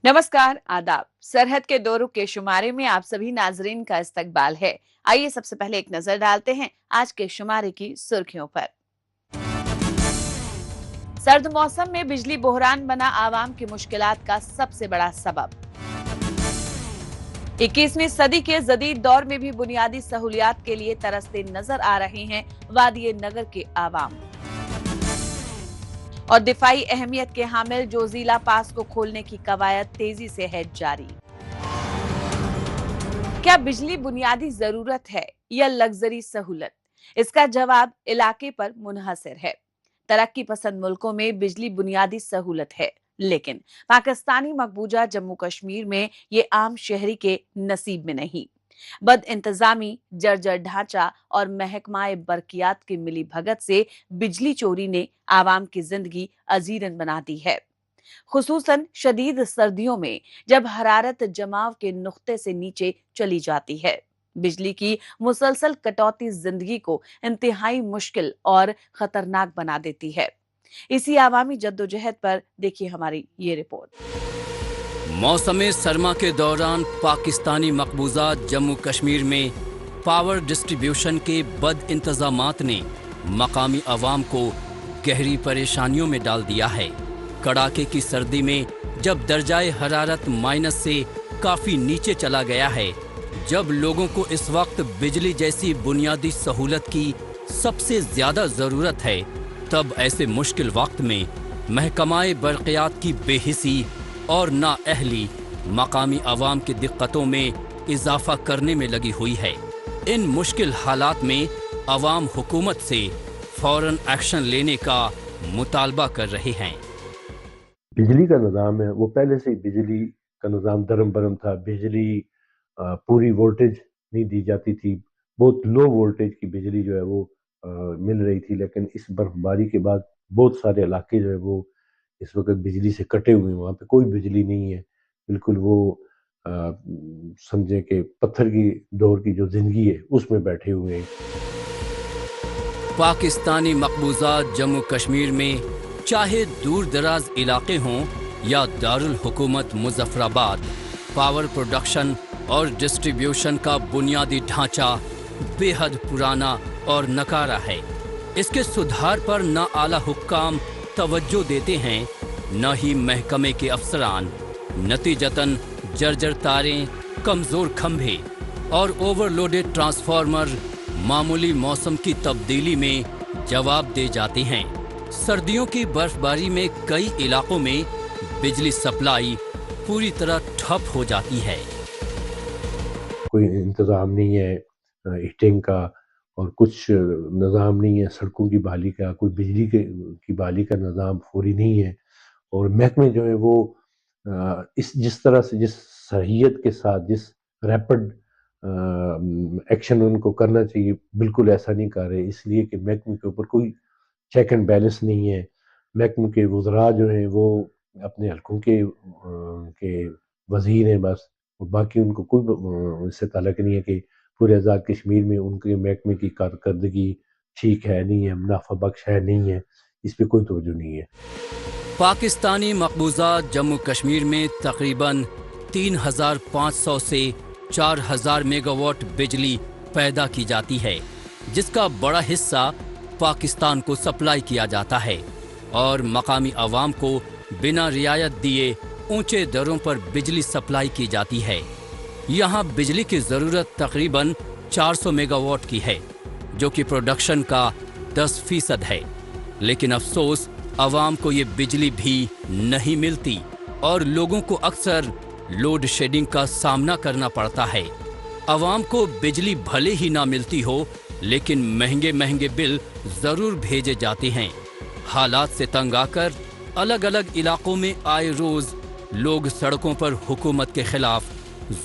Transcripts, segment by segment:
नमस्कार, आदाब। सरहद के दौरों के शुमारे में आप सभी नाजरीन का इस्तकबाल है। आइए सबसे पहले एक नजर डालते हैं आज के शुमारे की सुर्खियों पर। सर्द मौसम में बिजली बहरान बना आवाम की मुश्किलात का सबसे बड़ा सबब। 21वीं सदी के जदीद दौर में भी बुनियादी सहूलियात के लिए तरसते नजर आ रहे हैं वादिये नगर के आवाम। और दिफाई अहमियत के हामिल जोजिला पास को खोलने की कवायद तेजी से है जारी। क्या बिजली बुनियादी जरूरत है या लग्जरी सहूलत? इसका जवाब इलाके पर मुनहसर है। तरक्की पसंद मुल्कों में बिजली बुनियादी सहूलत है, लेकिन पाकिस्तानी मकबूजा जम्मू कश्मीर में ये आम शहरी के नसीब में नहीं। बद इंतजामी, जर्जर ढांचा और महकमाए बरकियात की मिली भगत से बिजली चोरी ने आवाम की जिंदगी अजीरन बना दी है। खुसूसन शदीद सर्दियों में जब हरारत जमाव के नुक्ते से नीचे चली जाती है। बिजली की मुसलसल कटौती जिंदगी को इंतहाई मुश्किल और खतरनाक बना देती है। इसी आवामी जद्दोजहद पर देखिए हमारी ये रिपोर्ट। मौसम सरमा के दौरान पाकिस्तानी मकबूजा जम्मू कश्मीर में पावर डिस्ट्रीब्यूशन के बद इंतजामात ने मकामी अवाम को गहरी परेशानियों में डाल दिया है। कड़ाके की सर्दी में जब दर्जाए हरारत माइनस से काफ़ी नीचे चला गया है, जब लोगों को इस वक्त बिजली जैसी बुनियादी सहूलत की सबसे ज़्यादा ज़रूरत है, तब ऐसे मुश्किल वक्त में महकमाए बरक़ियात की बेहिसी और नाअहली मकामी अवाम की दिक्कतों में इजाफा करने में लगी हुई है। इन मुश्किल हालात में अवाम हुकूमत से फौरन एक्शन लेने का मुतालबा कर रहे हैं। बिजली का निज़ाम है वो पहले से ही बिजली का निज़ाम दरम बरम था। बिजली पूरी वोल्टेज नहीं दी जाती थी, बहुत लो वोल्टेज की बिजली जो है वो मिल रही थी। लेकिन इस बर्फबारी के बाद बहुत सारे इलाके जो है वो इस वक्त बिजली से कटे हुए हैं, वहाँ पे कोई बिजली नहीं है। बिल्कुल वो समझे कि पत्थर की दौर की जो जिंदगी है उसमें बैठे हुए हैं। पाकिस्तानी मकबूजा जम्मू कश्मीर में चाहे दूर दराज इलाके हों या दारुल हुकूमत मुजफ्फराबाद, पावर प्रोडक्शन और डिस्ट्रीब्यूशन का बुनियादी ढांचा बेहद पुराना और नकारा है। इसके सुधार पर न आला हुक्काम तवज्जो देते हैं, न ही महकमे के अफसरान। नतीजतन जर्जर तारें, कमज़ोर खंभे और ओवरलोडेड ट्रांसफार्मर मामूली मौसम की तब्दीली में जवाब दे जाते हैं। सर्दियों की बर्फबारी में कई इलाकों में बिजली सप्लाई पूरी तरह ठप हो जाती है। कोई इंतज़ाम नहीं है हीटिंग का, और कुछ निज़ाम नहीं है सड़कों की बहाली का, कोई बिजली की बहाली का निज़ाम फौरी नहीं है। और महकमे जो है वो जिस तरह से, जिस सहीयत के साथ, जिस रैपिड एक्शन उनको करना चाहिए, बिल्कुल ऐसा नहीं कर रहे। इसलिए कि महकमे के ऊपर कोई चेक एंड बैलेंस नहीं है। महकमे के वज़रा जो हैं वो अपने हलकों के वज़ीर हैं बस, और बाकी उनको कोई इससे ताल्लुक़ नहीं है कि पूरे आज़ाद कश्मीर में उनके महकमे की कारकर्दगी ठीक है, नहीं है, मुनाफा बख्श है, नहीं है। इस पे कोई तवज्जो नहीं है। पाकिस्तानी मकबूजा जम्मू कश्मीर में तकरीबन 3500 से 4000 मेगावाट बिजली पैदा की जाती है, जिसका बड़ा हिस्सा पाकिस्तान को सप्लाई किया जाता है और मकामी अवाम को बिना रियायत दिए ऊंचे दरों पर बिजली सप्लाई की जाती है। यहाँ बिजली की ज़रूरत तकरीबन 400 मेगावाट की है, जो कि प्रोडक्शन का 10% है। लेकिन अफसोस अवाम को ये बिजली भी नहीं मिलती और लोगों को अक्सर लोड शेडिंग का सामना करना पड़ता है। अवाम को बिजली भले ही ना मिलती हो, लेकिन महंगे महंगे बिल ज़रूर भेजे जाते हैं। हालात से तंग आकर अलग अलग इलाकों में आए रोज़ लोग सड़कों पर हुकूमत के खिलाफ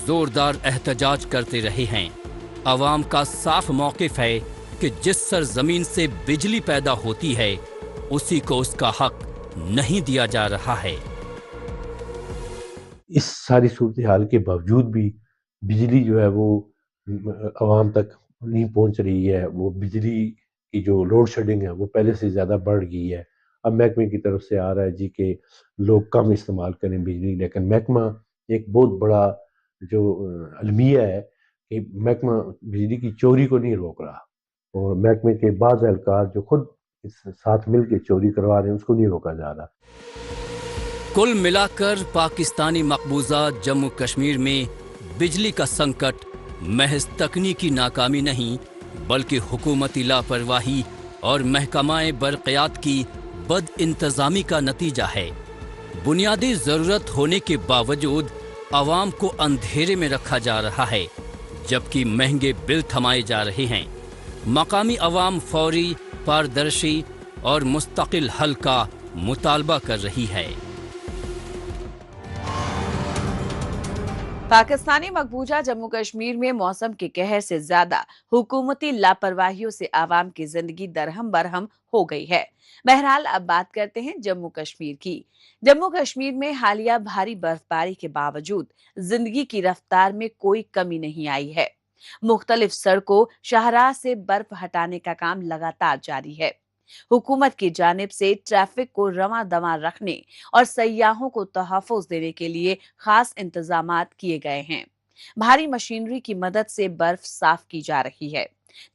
जोरदार एहतजाज करते रहे हैं। अवाम का साफ मौक़िफ़ है कि जिस सरजमीन से बिजली पैदा होती है, उसी को उसका हक नहीं दिया जा रहा है। इस सारी सूरत हाल के बावजूद भी बिजली जो है वो आवाम तक नहीं पहुंच रही है। वो बिजली की जो लोड शेडिंग है वो पहले से ज़्यादा बढ़ गई है। اب محکمے کی طرف سے آ رہا ہے جی کہ لوگ کم استعمال کریں بجلی، لیکن محکمہ ایک بہت بڑا جو المیہ ہے کہ محکمہ بجلی کی چوری کو نہیں روک رہا، اور محکمے کے بعض اہلکار جو خود ساتھ مل کے چوری کروا رہے ہیں اس کو نہیں روکا جا رہا۔ کل ملا کر پاکستانی مقبوضہ جموں کشمیر میں بجلی کا سنکٹ محض تکنیکی ناکامی نہیں بلکہ حکومتی لاپرواہی اور محکمہ برقیات کی بد انتظامی کا نتیجہ ہے۔ بنیادی ضرورت ہونے کے باوجود عوام کو اندھیرے میں رکھا جا رہا ہے جبکہ مہنگے بل تھمائے جا رہے ہیں۔ مقامی عوام فوری، پاردرشی اور مستقل حل کا مطالبہ کر رہی ہے۔ پاکستانی مقبوضہ جموں کشمیر میں موسم کے قہر سے زیادہ حکومتی لاپرواہیوں سے عوام کی زندگی درہم برہم ہو گئی ہے۔ بہرحال اب بات کرتے ہیں جموں کشمیر کی۔ جموں کشمیر میں حالیہ بھاری برف باری کے باوجود زندگی کی رفتار میں کوئی کمی نہیں آئی ہے۔ مختلف سڑکوں، شاہراہ سے برف ہٹانے کا کام لگاتار جاری ہے۔ حکومت کی جانب سے ٹریفک کو رواں دواں رکھنے اور سیاحوں کو تحفظ دینے کے لیے خاص انتظامات کیے گئے ہیں۔ بھاری مشینری کی مدد سے برف صاف کی جا رہی ہے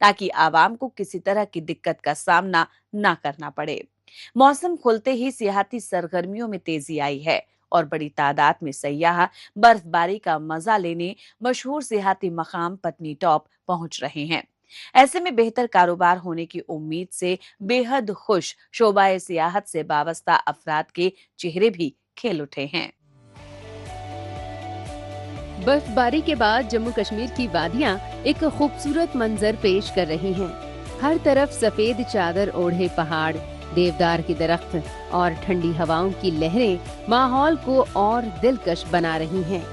تاکہ عوام کو کسی طرح کی دقت کا سامنا نہ کرنا پڑے۔ موسم کھلتے ہی سیاحتی سرگرمیوں میں تیزی آئی ہے اور بڑی تعداد میں سیاح برف باری کا مزہ لینے مشہور سیاحتی مقام پٹنی ٹاپ پہنچ رہے ہیں۔ ایسے میں بہتر کاروبار ہونے کی امید سے بے حد خوش شعبہ سیاحت سے وابستہ افراد کے چہرے بھی کھل اٹھے ہیں۔ برف باری کے بعد جموں کشمیر کی وادیاں ایک خوبصورت منظر پیش کر رہی ہیں۔ ہر طرف سفید چادر اوڑھے پہاڑ، دیودار کے درخت اور ٹھنڈی ہواؤں کی لہریں ماحول کو اور دلکش بنا رہی ہیں۔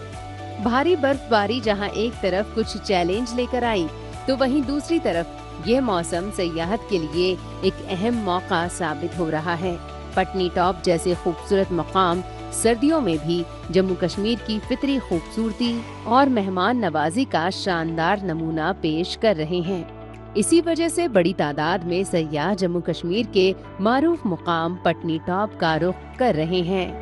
بھاری برف باری جہاں ایک طرف کچھ چیلنج لے کر آئی تو وہیں دوسری طرف یہ موسم سیاحت کے لیے ایک اہم موقع ثابت ہو رہا ہے۔ پٹنی ٹاپ جیسے خوبصورت مقام سردیوں میں بھی جموں کشمیر کی فطری خوبصورتی اور مہمان نوازی کا شاندار نمونہ پیش کر رہے ہیں۔ اسی وجہ سے بڑی تعداد میں سیاح جموں کشمیر کے معروف مقام پٹنی ٹاپ کا رخ کر رہے ہیں۔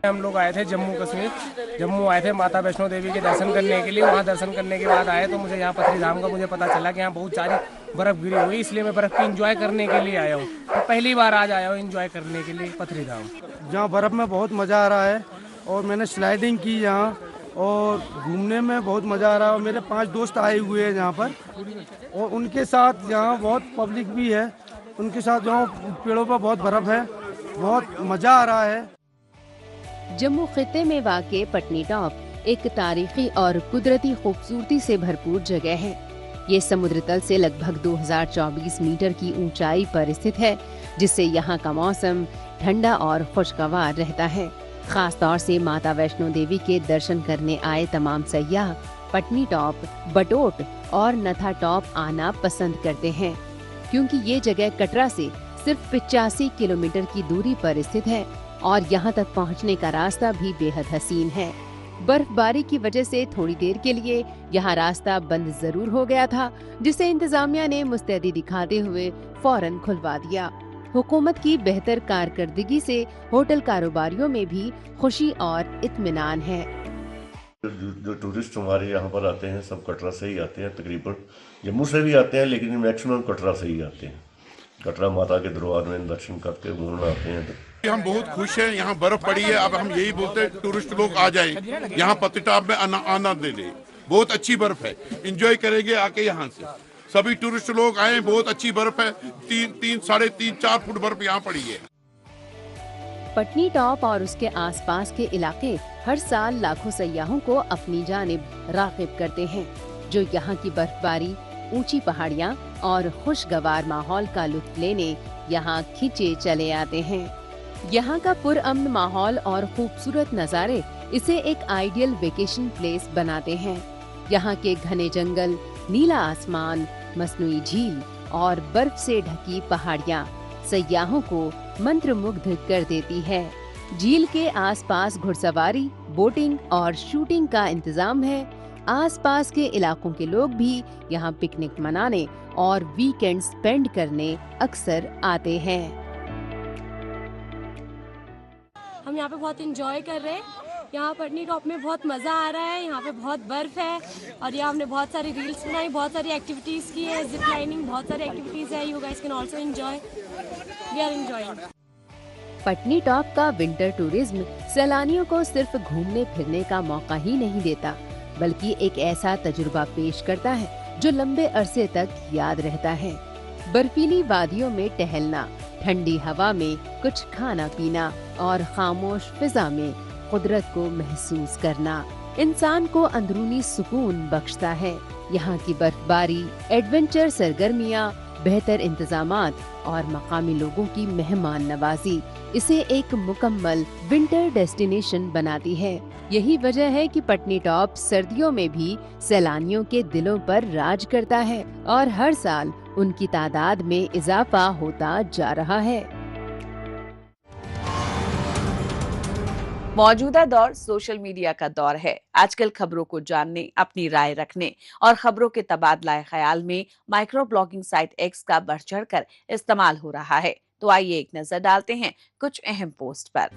ہم لوگ آئے تھے جموں آئے تھے ماتا ویشنو دیوی کے درشن کرنے کے لیے۔ وہاں درشن کرنے کے بعد آئے تو مجھے یہاں پتری دھام کا مجھے پتا چلا کہ یہاں بہت ساری برف گری ہوئی، اس لیے میں برف کی انجوائے کرنے کے لیے آیا ہوں۔ میں پہلی بار آج آیا ہوں انجوائے کرنے کے لیے پتری دھام۔ جہاں برف میں بہت مزہ آ رہا ہے اور میں نے سلائیڈنگ کی یہاں اور گھومنے میں بہت مزہ آ رہا ہے، اور میرے 5 دوست آئے ہوئے ہیں یہاں پر اور ان کے ساتھ یہاں بہت پبلک بھی ہے، ان کے ساتھ یہاں پیڑوں پر بہت برف ہے، بہت مزہ آ رہا ہے۔ جموں خطے میں واقع پٹنی ٹاپ ایک تاریخی اور قدرتی خوبصورتی سے بھرپور جگہ ہے۔ یہ سمندر تل سے لگ بھگ 2024 میٹر کی اونچائی پر استھت ہے، جس سے یہاں کا موسم ٹھنڈا اور خوشگوار رہتا ہے۔ خاص طور سے ماتا ویشنو دیوی کے درشن کرنے آئے تمام سیاح پٹنی ٹاپ، بٹوٹ اور نتھا ٹاپ آنا پسند کرتے ہیں، کیونکہ یہ جگہ کٹرا سے صرف 85 کلومیٹر کی دوری پر استھت ہے اور یہاں تک پہنچنے کا راستہ بھی بے حد حسین ہے۔ برف باری کی وجہ سے تھوڑی دیر کے لیے یہاں راستہ بند ضرور ہو گیا تھا، جسے انتظامیہ نے مستعدی دکھاتے ہوئے فوراً کھلوا دیا۔ حکومت کی بہتر کارکردگی سے ہوٹل کاروباریوں میں بھی خوشی اور اطمینان ہے۔ جو ٹورسٹ ہمارے یہاں پر آتے ہیں سب کٹرا سے ہی آتے ہیں، تقریباً جموں سے بھی آتے ہیں لیکن میکسیمم کٹرا سے ہی آتے ہیں۔ کٹرا ماتا کے دربار میں درشن کر کے گھومنا آتے ہیں۔ ہم بہت خوش ہیں، یہاں برف پڑی ہے، اب ہم یہی بولتے ہیں ٹورسٹ لوگ آ جائیں یہاں پٹنی ٹاپ میں آنند لے لیں۔ بہت اچھی برف ہے، انجوائے کریں گے آ کے یہاں سے۔ سبھی ٹورسٹ لوگ آئیں، بہت اچھی برف ہے، 3.5-4 فٹ برف یہاں پڑی ہے۔ پٹنی ٹاپ اور اس کے آس پاس کے علاقے ہر سال لاکھوں سیاحوں کو اپنی جانب راغب کرتے ہیں، جو یہاں کی برف باری، اونچی پہاڑیاں اور خوشگوار ماحول کا لطف لینے یہاں کھینچے چلے آتے ہیں۔ یہاں کا پرامن ماحول اور خوبصورت نظارے اسے ایک آئیڈیل ویکیشن پلیس بناتے ہیں۔ یہاں کے گھنے جنگل، نیلا آسمان، مصنوعی جھیل اور برف سے ڈھکی پہاڑیاں سیاحوں کو منتر مگدھ کر دیتی ہے۔ جھیل کے آس پاس گھڑ سواری، بوٹنگ اور شوٹنگ کا انتظام ہے۔ آس پاس کے علاقوں کے لوگ بھی یہاں پکنک منانے اور ویکینڈ سپینڈ کرنے اکثر آتے ہیں۔ हम यहाँ पे बहुत इंजॉय कर रहे हैं। यहाँ पटनी टॉप में बहुत मज़ा आ रहा है, यहाँ पे बहुत बर्फ़ है और यहाँ हमने बहुत सारी रील्स बनाई, बहुत सारी एक्टिविटीज़ की है, जिप लाइनिंग, बहुत सारी एक्टिविटीज़ है। You guys can also enjoy, we are enjoying. Patnitop का विंटर टूरिज्म सैलानियों को सिर्फ घूमने फिरने का मौका ही नहीं देता, बल्कि एक ऐसा तजुर्बा पेश करता है जो लंबे अरसे तक याद रहता है। बर्फीली वादियों में टहलना, ठंडी हवा में कुछ खाना पीना और खामोश फिजा में कुदरत को महसूस करना इंसान को अंदरूनी सुकून बख्शता है। यहाँ की बर्फबारी, एडवेंचर सरगर्मियाँ, बेहतर इंतजामात और मकामी लोगों की मेहमान नवाजी इसे एक मुकम्मल विंटर डेस्टिनेशन बनाती है। यही वजह है कि पटनी टॉप सर्दियों में भी सैलानियों के दिलों पर राज करता है और हर साल उनकी तादाद में इजाफा होता जा रहा है। मौजूदा दौर सोशल मीडिया का दौर है। आजकल खबरों को जानने, अपनी राय रखने और खबरों के तबादला ख्याल में माइक्रो ब्लॉगिंग साइट एक्स का बढ़ चढ़कर इस्तेमाल हो रहा है। तो आइए एक नजर डालते हैं कुछ अहम पोस्ट पर।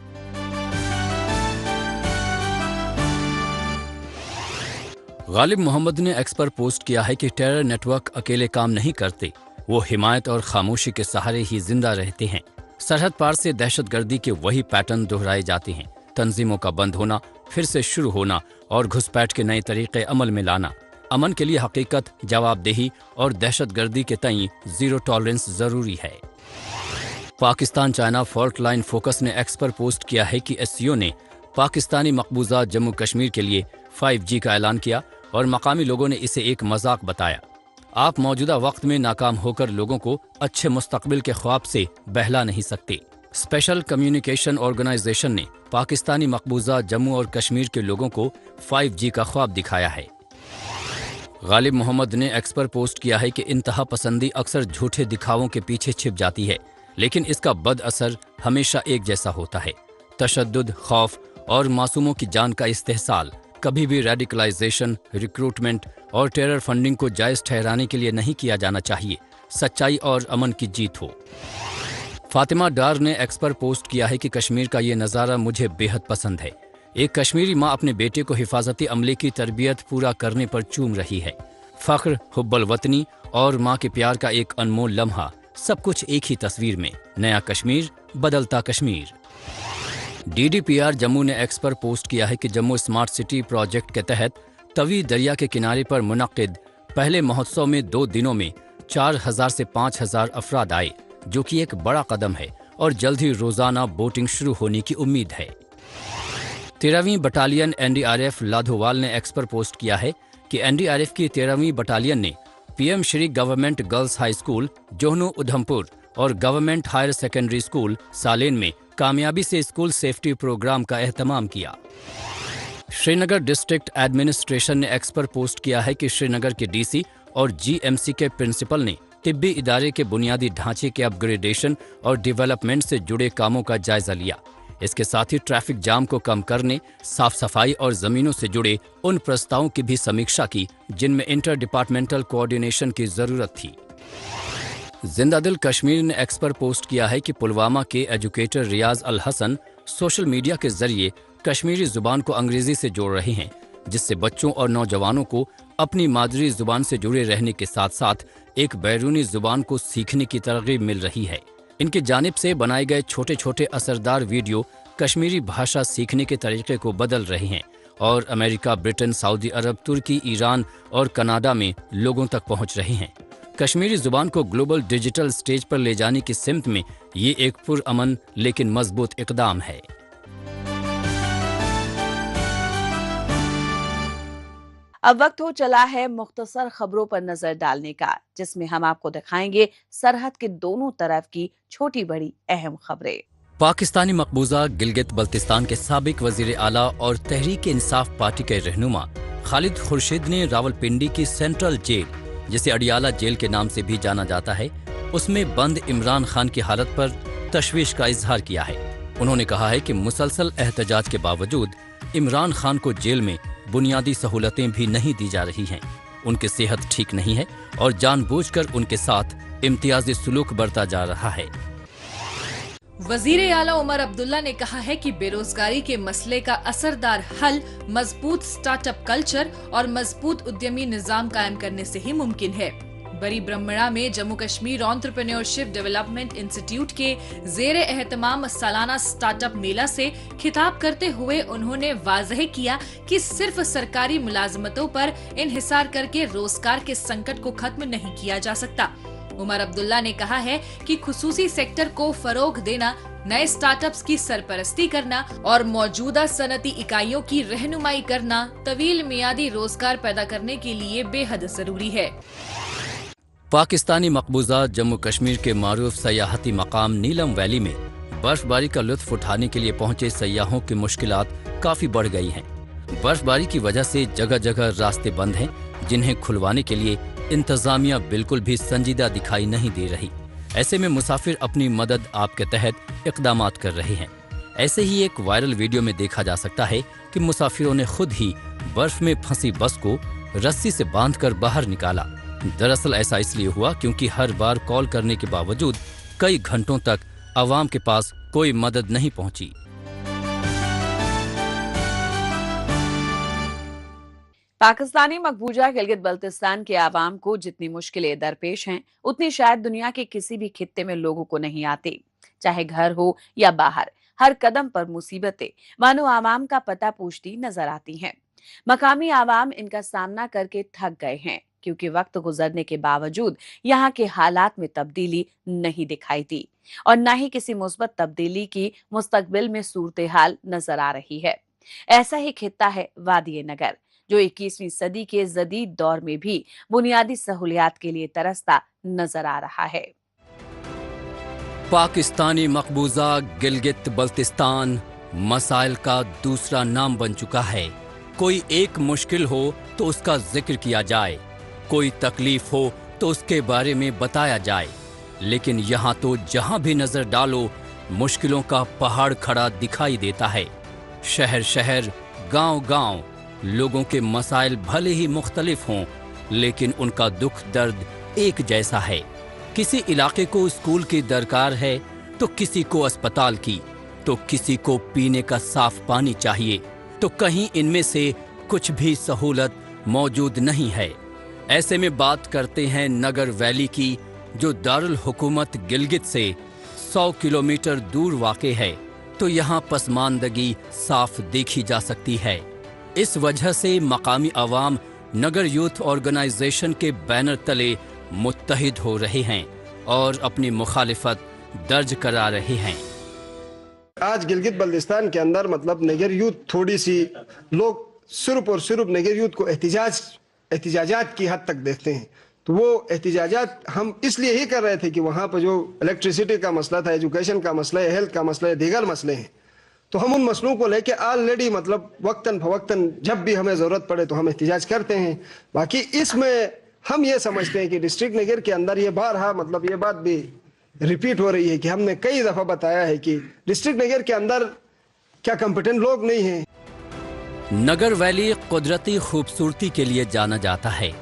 गालिब मोहम्मद ने एक्स पर पोस्ट किया है कि टेरर नेटवर्क अकेले काम नहीं करते, वो हिमायत और खामोशी के सहारे ही जिंदा रहते हैं। सरहद पार से दहशतगर्दी के वही पैटर्न दोहराए जाते हैं, तंजीमों का बंद होना, फिर से शुरू होना और घुसपैठ के नए तरीके अमल में लाना। अमन के लिए हकीकत, जवाबदेही और दहशतगर्दी के तई जीरो टॉलरेंस जरूरी है। Pakistan China fault line focus ने एक्स पर पोस्ट किया है कि एससीओ ने पाकिस्तानी मकबूजा जम्मू कश्मीर के लिए 5G का ऐलान किया और मकामी लोगों ने इसे एक मजाक बताया। आप मौजूदा वक्त में नाकाम होकर लोगों को अच्छे मुस्तकबिल के ख्वाब से बहला नहीं सकते। स्पेशल कम्युनिकेशन ऑर्गेनाइजेशन ने पाकिस्तानी मकबूजा जम्मू और कश्मीर के लोगों को 5G का ख्वाब दिखाया है। गालिब मोहम्मद ने एक्स पर पोस्ट किया है कि इंतहा पसंदी अक्सर झूठे दिखावों के पीछे छिप जाती है, लेकिन इसका बद असर हमेशा एक जैसा होता है। तशद्दुद, खौफ और मासूमों की जान का इस्तेहसाल कभी भी रेडिकलाइजेशन, रिक्रूटमेंट और टेरर फंडिंग को जायज ठहराने के लिए नहीं किया जाना चाहिए। सच्चाई और अमन की जीत हो। फातिमा डार ने एक्स पर पोस्ट किया है कि कश्मीर का ये नज़ारा मुझे बेहद पसंद है। एक कश्मीरी माँ अपने बेटे को हिफाजती अमले की तरबियत पूरा करने पर चूम रही है। फख्र, हुब्बल वतनी और माँ के प्यार का एक अनमोल लम्हा, सब कुछ एक ही तस्वीर में। नया कश्मीर, बदलता कश्मीर। DDPR जम्मू ने एक्स पर पोस्ट किया है कि जम्मू स्मार्ट सिटी प्रोजेक्ट के तहत तवी दरिया के किनारे पर मुनक्किद पहले महोत्सव में 2 दिनों में 4000 से 5000 अफराद आए, जो कि एक बड़ा कदम है और जल्द ही रोजाना बोटिंग शुरू होने की उम्मीद है। 13वीं बटालियन NDRF लाधोवाल ने एक्स पर पोस्ट किया है कि NDRF की 13वीं बटालियन ने PM Shri government girls high school Johnu Udhampur और government higher secondary school Salen में कामयाबी से स्कूल सेफ्टी प्रोग्राम का एहतमाम किया। श्रीनगर डिस्ट्रिक्ट एडमिनिस्ट्रेशन ने एक्स पर पोस्ट किया है कि श्रीनगर के DC और GMC के प्रिंसिपल ने तिब्बी इदारे के बुनियादी ढांचे के अपग्रेडेशन और डेवलपमेंट से जुड़े कामों का जायजा लिया। इसके साथ ही ट्रैफिक जाम को कम करने, साफ सफाई और जमीनों से जुड़े उन प्रस्तावों की भी समीक्षा की जिनमें इंटर डिपार्टमेंटल कोऑर्डिनेशन की जरूरत थी। जिंदादिल कश्मीर ने एक्स पर पोस्ट किया है कि पुलवामा के एजुकेटर रियाज अल हसन सोशल मीडिया के जरिए कश्मीरी जुबान को अंग्रेजी से जोड़ रहे हैं, जिससे बच्चों और नौजवानों को अपनी मादरी जुबान से जुड़े रहने के साथ साथ एक बैरूनी जुबान को सीखने की तरगीब मिल रही है। इनकी जानिब से बनाए गए छोटे छोटे असरदार वीडियो कश्मीरी भाषा सीखने के तरीके को बदल रहे हैं और अमेरिका, ब्रिटेन, सऊदी अरब, तुर्की, ईरान और कनाडा में लोगों तक पहुंच रहे हैं। कश्मीरी जुबान को ग्लोबल डिजिटल स्टेज पर ले जाने की सिमत में ये एक पुरअमन लेकिन मजबूत इकदाम है। अब वक्त हो चला है मुख्तसर खबरों पर नजर डालने का, जिसमें हम आपको दिखाएंगे सरहद के दोनों तरफ की छोटी बड़ी अहम खबरें। पाकिस्तानी मकबूजा गिलगित बल्तिस्तान के साबिक वजीर आला और तहरीक इंसाफ पार्टी के रहनुमा खालिद खुर्शीद ने रावलपिंडी की सेंट्रल जेल, जिसे अडियाला जेल के नाम से भी जाना जाता है, उसमें बंद इमरान खान की हालत पर तशवीश का इजहार किया है। उन्होंने कहा है कि मुसलसल एहतजाज के बावजूद इमरान खान को जेल में बुनियादी सहूलतें भी नहीं दी जा रही हैं। उनकी सेहत ठीक नहीं है और जानबूझकर उनके साथ इम्तियाजी सुलूक बरता जा रहा है। वजीर आला उमर अब्दुल्ला ने कहा है कि बेरोजगारी के मसले का असरदार हल मजबूत स्टार्टअप कल्चर और मजबूत उद्यमी निजाम कायम करने से ही मुमकिन है। बड़ी ब्रह्मणा में Jammu Kashmir entrepreneurship development institute के ज़ेरे एहतमाम सालाना स्टार्टअप मेला से खिताब करते हुए उन्होंने वाज़ेह किया कि सिर्फ सरकारी मुलाजमतों पर इन्हिसार करके रोजगार के संकट को खत्म नहीं किया जा सकता। उमर अब्दुल्ला ने कहा है कि खुसूसी सेक्टर को फरोग देना, नए स्टार्टअप्स की सरपरस्ती करना और मौजूदा सनती इकाइयों की रहनुमाई करना तवील मियादी रोजगार पैदा करने के लिए बेहद जरूरी है। पाकिस्तानी मकबूजा जम्मू कश्मीर के मारूफ सयाहती मकाम नीलम वैली में बर्फबारी का लुत्फ उठाने के लिए पहुंचे सयाहों की मुश्किलात काफी बढ़ गई हैं। बर्फबारी की वजह से जगह जगह रास्ते बंद हैं, जिन्हें खुलवाने के लिए इंतजामिया बिल्कुल भी संजीदा दिखाई नहीं दे रही। ऐसे में मुसाफिर अपनी मदद आप के तहत इक़दामात कर रहे हैं। ऐसे ही एक वायरल वीडियो में देखा जा सकता है कि मुसाफिरों ने खुद ही बर्फ में फंसी बस को रस्सी से बांधकर बाहर निकाला। दरअसल ऐसा इसलिए हुआ क्योंकि हर बार कॉल करने के बावजूद कई घंटों तक आवाम के पास कोई मदद नहीं पहुंची। पाकिस्तानी मकबूजा गिलगित बल्तिस्तान के आवाम को जितनी मुश्किलें दरपेश हैं, उतनी शायद दुनिया के किसी भी खित्ते में लोगों को नहीं आती। चाहे घर हो या बाहर, हर कदम पर मुसीबतें मानो आवाम का पता पूछती नजर आती हैं। मकामी आवाम इनका सामना करके थक गए हैं, क्योंकि वक्त गुजरने के बावजूद यहाँ के हालात में तब्दीली नहीं दिखाई दी और न ही किसी मुस्बत तब्दीली की मुस्तकबिल में सूरत हाल नजर आ रही है। ऐसा ही खित्ता है वादी नगर, जो 21वीं सदी के जदीद दौर में भी बुनियादी सहूलियात के लिए तरसता नजर आ रहा है। पाकिस्तानी मकबूजा गिलगित बल्तिस्तान मसाइल का दूसरा नाम बन चुका है। कोई एक मुश्किल हो तो उसका जिक्र किया जाए, कोई तकलीफ हो तो उसके बारे में बताया जाए, लेकिन यहाँ तो जहाँ भी नजर डालो मुश्किलों का पहाड़ खड़ा दिखाई देता है। शहर शहर, गांव गांव लोगों के मसाइल भले ही मुख्तलिफ हों, लेकिन उनका दुख दर्द एक जैसा है। किसी इलाके को स्कूल की दरकार है तो किसी को अस्पताल की, तो किसी को पीने का साफ पानी चाहिए, तो कहीं इनमें से कुछ भी सहूलत मौजूद नहीं है। ऐसे में बात करते हैं नगर वैली की, जो दारुल हुकूमत गिलगित से 100 किलोमीटर दूर वाक़े है, तो यहाँ पसमानदगी साफ देखी जा सकती है। इस वजह से मकामी अवाम नगर यूथ ऑर्गेनाइजेशन के बैनर तले मुत्तहिद हो रहे हैं और अपनी मुखालिफत दर्ज करा रहे हैं। आज गिलगित बल्तिस्तान के अंदर मतलब नगर यूथ थोड़ी सी लोग सिर्फ और सिर्फ नगर यूथ को एहतिजाजात की हद तक देखते हैं। तो वो एहतिजाजात हम इसलिए ही कर रहे थे कि वहाँ पर जो इलेक्ट्रिसिटी का मसला था, एजुकेशन का मसला है, हेल्थ का मसला है, दीगर मसले हैं, तो हम उन मसलों को लेके ऑलरेडी मतलब वक्तन फवक्तन जब भी हमें ज़रूरत पड़े तो हम एहतिजाज करते हैं। बाकी इसमें हम ये समझते हैं कि डिस्ट्रिक्ट नगर के अंदर ये बारहा मतलब ये बात भी रिपीट हो रही है कि हमने कई दफ़ा बताया है कि डिस्ट्रिक्ट नगर के अंदर क्या कॉम्पिटेंट लोग नहीं हैं। नगर वैली कुदरती खूबसूरती के लिए जाना जाता है,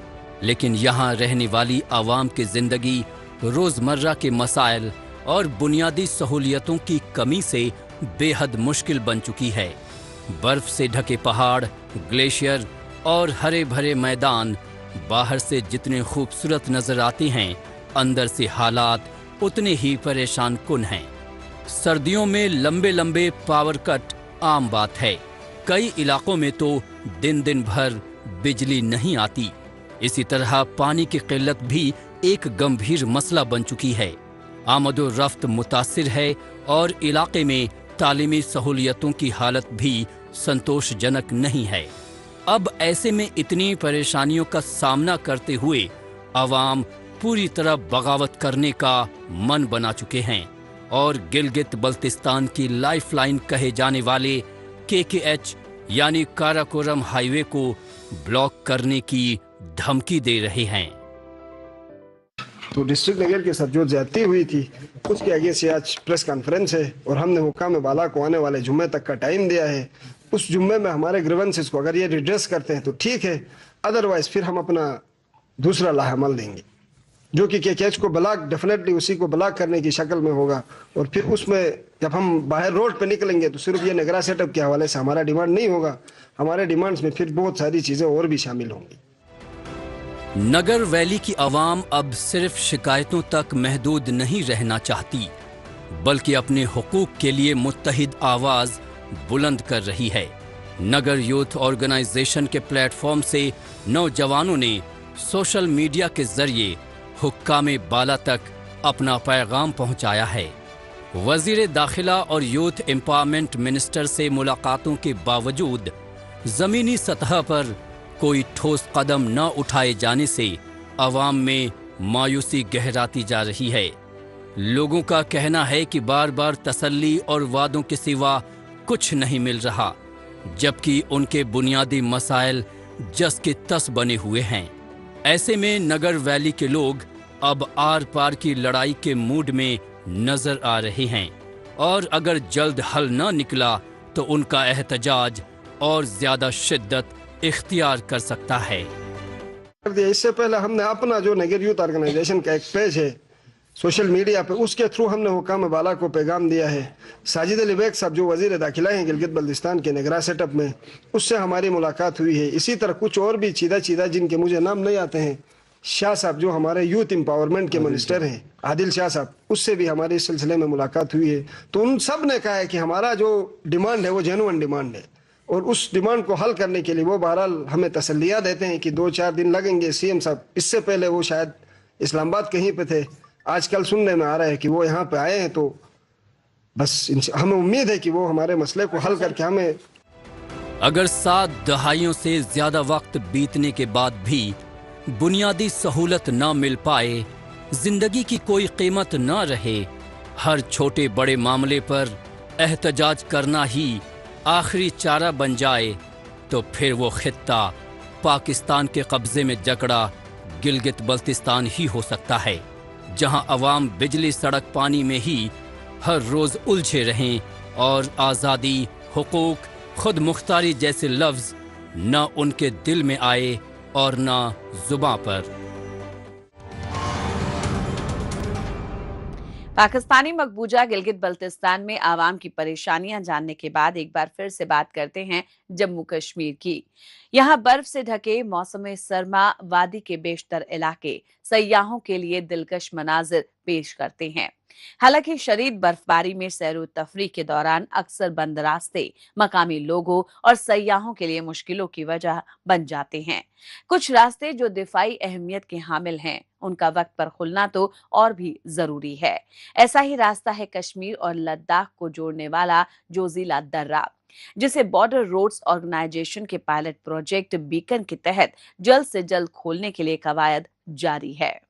लेकिन यहाँ रहने वाली आवाम की जिंदगी रोजमर्रा के मसाइल और बुनियादी सहूलियतों की कमी से बेहद मुश्किल बन चुकी है। बर्फ से ढके पहाड़, ग्लेशियर और हरे भरे मैदान बाहर से जितने खूबसूरत नजर आते हैं, अंदर से हालात उतने ही परेशान कुन हैं। सर्दियों में लंबे लंबे पावर कट आम बात है। कई इलाकों में तो दिन दिन भर बिजली नहीं आती। इसी तरह पानी की किल्लत भी एक गंभीर मसला बन चुकी है। आमदो रफ्त मुतासिर है और इलाके में तालीमी सहूलियतों की हालत भी संतोषजनक नहीं है। अब ऐसे में इतनी परेशानियों का सामना करते हुए आवाम पूरी तरह बगावत करने का मन बना चुके हैं और गिलगित बल्तिस्तान की लाइफलाइन कहे जाने वाले KKH यानी काराकोरम हाईवे को ब्लॉक करने की धमकी दे रहे हैं। तो डिस्ट्रिक्ट नगर के साथ जो ज्यादती हुई थी उसके आगे से आज प्रेस कॉन्फ्रेंस है और हमने हुक्काम बाला को आने वाले जुम्मे तक का टाइम दिया है। उस जुम्मे में हमारे ग्रीवेंसेस को अगर ये रिड्रेस करते हैं तो ठीक है, अदरवाइज फिर हम अपना दूसरा लाहमल देंगे। जो कि KKH को ब्लॉक डेफिनेटली उसी को ब्लॉक करने की शक्ल में होगा। और फिर उसमें जब हम बाहर रोड पे निकलेंगे तो सिर्फ ये नगरा सेटअप के हवाले से हमारा डिमांड नहीं होगा, हमारे डिमांड्स में फिर बहुत सारी चीज़ें और भी शामिल होंगी। नगर वैली की आवाम अब सिर्फ शिकायतों तक महदूद नहीं रहना चाहती, बल्कि अपने हुकूक के लिए मुत्तहिद आवाज बुलंद कर रही है। नगर यूथ ऑर्गेनाइजेशन के प्लेटफॉर्म से नौजवानों ने सोशल मीडिया के जरिए हुक्कामे बाला तक अपना पैगाम पहुंचाया है। वजीर दाखिला और यूथ एम्पावरमेंट मिनिस्टर से मुलाकातों के बावजूद जमीनी सतह पर कोई ठोस कदम न उठाए जाने से अवाम में मायूसी गहराती जा रही है। लोगों का कहना है कि बार बार तसल्ली और वादों के सिवा कुछ नहीं मिल रहा, जबकि उनके बुनियादी मसाइल जस के तस बने हुए हैं। ऐसे में नगर वैली के लोग अब आर पार की लड़ाई के मूड में नजर आ रहे हैं, और अगर जल्द हल न निकला तो उनका एहतजाज और ज्यादा शिद्दत इख्तियार कर सकता है। इससे पहले हमने अपना जो नगर यूथ ऑर्गेनाइजेशन का एक पेज है सोशल मीडिया पे, उसके थ्रू हमने हुकाम बाला को पैगाम दिया है। साजिद अली बेग साहब जो वजीर दाखिला हैं गिलगित बल्तिस्तान के नगरा सेटअप में, उससे हमारी मुलाकात हुई है। इसी तरह कुछ और भी चीदा जिनके मुझे नाम नहीं आते हैं, शाह साहब जो हमारे यूथ एम्पावरमेंट के मिनिस्टर हैं, आदिल शाह साहब, उससे भी हमारे इस सिलसिले में मुलाकात हुई है। तो उन सब ने कहा है कि हमारा जो डिमांड है वो जेन्युइन डिमांड है, और उस डिमांड को हल करने के लिए वो बहरहाल हमें तसल्लियाँ देते हैं कि 2-4 दिन लगेंगे। CM साहब इससे पहले वो शायद इस्लामाबाद कहीं पे थे, आजकल सुनने में आ रहा है कि वो यहाँ पे आए हैं। तो बस हमें उम्मीद है कि वो हमारे मसले को हल करके हमें। अगर 7 दहाइयों से ज्यादा वक्त बीतने के बाद भी बुनियादी सहूलत न मिल पाए, जिंदगी की कोई कीमत न रहे, हर छोटे बड़े मामले पर एहतजाज करना ही आखिरी चारा बन जाए, तो फिर वो खित्ता पाकिस्तान के कब्जे में जकड़ा गिलगित बल्तिस्तान ही हो सकता है, जहां अवाम बिजली सड़क पानी में ही हर रोज उलझे रहें और आज़ादी, हुकूक, खुद मुख्तारी जैसे लफ्ज न उनके दिल में आए और न जुबां पर। पाकिस्तानी मकबूजा गिलगित बल्तिस्तान में आवाम की परेशानियां जानने के बाद एक बार फिर से बात करते हैं जम्मू कश्मीर की। यहाँ बर्फ से ढके मौसम सरमा वादी के बेशतर इलाके सयाहों के लिए दिलकश मनाजिर पेश करते हैं। हालांकि शदीद बर्फबारी में सैर तफरीह के दौरान अक्सर बंद रास्ते मकामी लोगों और सयाहों के लिए मुश्किलों की वजह बन जाते हैं। कुछ रास्ते जो दिफाई अहमियत के हामिल हैं, उनका वक्त पर खुलना तो और भी जरूरी है। ऐसा ही रास्ता है कश्मीर और लद्दाख को जोड़ने वाला जोजिला दर्रा, जिसे बॉर्डर रोड्स ऑर्गेनाइजेशन के पायलट प्रोजेक्ट बीकन के तहत जल्द से जल्द खोलने के लिए कवायद जारी है।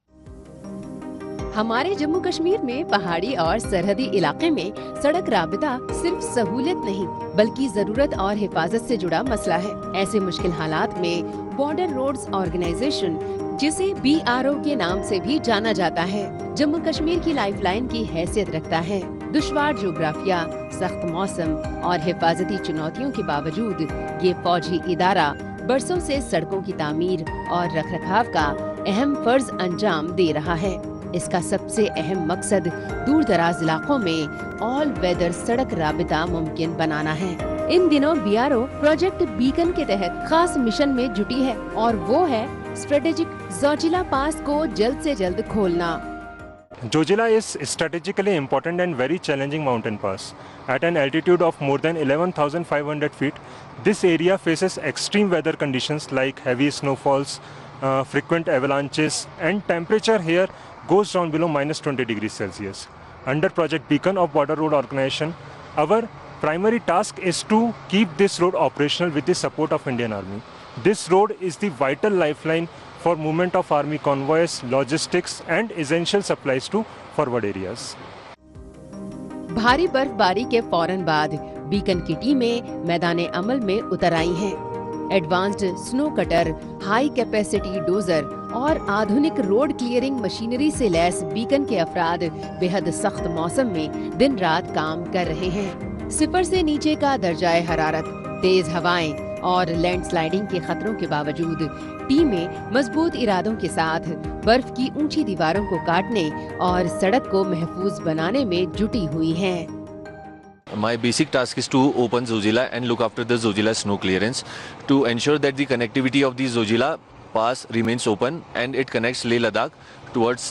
हमारे जम्मू कश्मीर में पहाड़ी और सरहदी इलाके में सड़क राबिता सिर्फ सहूलियत नहीं बल्कि जरूरत और हिफाजत से जुड़ा मसला है। ऐसे मुश्किल हालात में बॉर्डर रोड्स ऑर्गेनाइजेशन, जिसे BRO के नाम से भी जाना जाता है, जम्मू कश्मीर की लाइफलाइन की हैसियत रखता है। दुश्वार जोग्राफिया, सख्त मौसम और हिफाजती चुनौतियों के बावजूद ये फौजी इदारा बरसों से सड़कों की तामीर और रखरखाव का अहम फर्ज अंजाम दे रहा है। इसका सबसे अहम मकसद दूर दराज इलाकों में ऑल वेदर सड़क राबिता मुमकिन बनाना है। इन दिनों BRO प्रोजेक्ट बीकन के तहत खास मिशन में जुटी है, और वो है स्ट्रेटेजिक जोजिला पास को जल्द से जल्द खोलना। Zojila is strategically important and very challenging mountain pass. At an altitude of more than 11,500 feet, this area faces extreme weather conditions like heavy snowfalls, frequent avalanches, and temperature here goes down below -20 degrees Celsius. Under Project Beacon of Border Road Organization, our primary task is to keep this road operational with the support of Indian Army. This road is the vital lifeline for movement of army convoys, logistics and essential supplies to forward areas. भारी बर्फबारी के फौरन बाद beacon की टीमें मैदान अमल में उतर आई हैं। Advanced snow cutter, high capacity dozer और आधुनिक रोड क्लियरिंग मशीनरी से लैस बीकन के अफराद बेहद सख्त मौसम में दिन रात काम कर रहे हैं। 0 से नीचे का दर्जाए हरारत, तेज हवाएं اور لینڈ سلائڈنگ کے خطروں کے باوجود ٹیمیں مضبوط ارادوں کے ساتھ برف کی اونچی دیواروں کو کاٹنے اور سڑک کو محفوظ بنانے میں جٹی ہوئی ہیں۔ My basic task is to open Zojila and look after the Zojila snow clearance to ensure that the connectivity of the Zojila pass remains open and it connects Leh Ladakh towards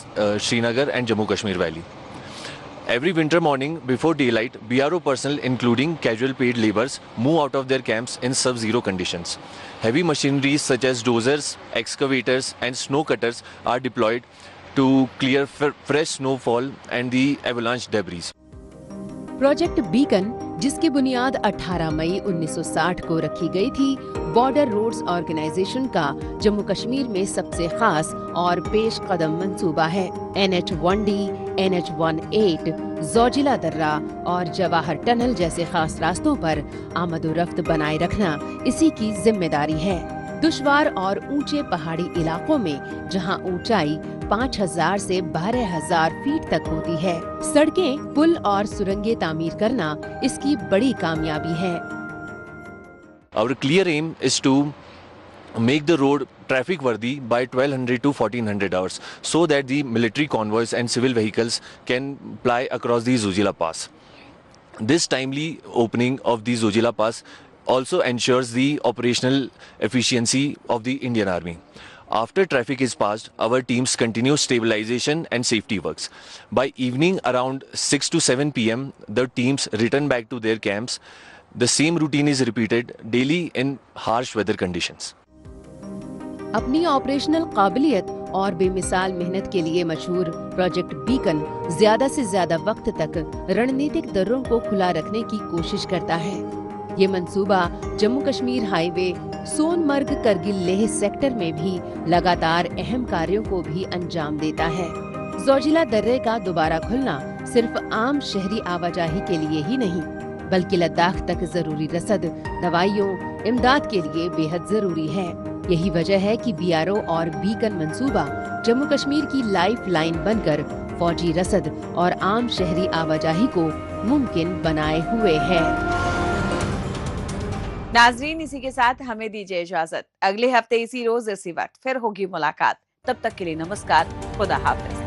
Srinagar and Jammu Kashmir Valley. Every winter morning before daylight, BRO personnel including casual paid laborers move out of their camps in sub-zero conditions. Heavy machineries such as dozers, excavators and snow cutters are deployed to clear fresh snowfall and the avalanche debris. Project Beacon, جس کی بنیاد 18 مئی 1960 کو رکھی گئی تھی، border roads organization کا جموں کشمیر میں سب سے خاص اور پیش قدم منصوبہ ہے۔ NH1D، NH18، زوجلا درہ اور جواہر ٹنل جیسے خاص راستوں پر آمد و رفت بنائے رکھنا اسی کی ذمہ داری ہے۔ دشوار اور اونچے پہاڑی علاقوں میں جہاں اونچائی 5000 سے 12000 فیٹ تک ہوتی ہے، سڑکیں، پل اور سرنگیں تعمیر کرنا اس کی بڑی کامیابی ہے۔ Our clear aim is to make the road traffic worthy by 1200 to 1400 hours so that the military convoys and civil vehicles can ply across the Zojila Pass. This timely opening of the Zojila Pass also ensures the operational efficiency of the Indian Army. After traffic is passed, our teams continue stabilization and safety works. By evening around 6 to 7 p.m, the teams return back to their camps. The same routine is repeated daily in harsh weather conditions. اپنی operational قابلیت اور بے مثال محنت کے لیے مشہور project bacon زیادہ سے زیادہ وقت تک رننیتک دروں کو کھلا رکھنے کی کوشش کرتا ہے۔ یہ منصوبہ جموں کشمیر ہائی وے سون مرگ کرگل لیہ سیکٹر میں بھی لگاتار اہم کاریوں کو بھی انجام دیتا ہے۔ زوجلا درے کا دوبارہ کھلنا صرف عام شہری آواجاہی کے لیے ہی نہیں بلکہ لداخ تک ضروری رسد، دوائیوں، امداد کے لیے بے حد ضروری ہے۔ یہی وجہ ہے کہ BRO اور بیکن منصوبہ جموں کشمیر کی لائف لائن بن کر فوجی رسد اور عام شہری آواجاہی کو ممکن بنائے ہوئے ہے۔ ناظرین، اسی کے ساتھ ہمیں دیجیے اجازت۔ اگلے ہفتے اسی روز اسی وقت پھر ہوگی ملاقات۔ تب تک کے لیے نمسکار، خدا حافظ۔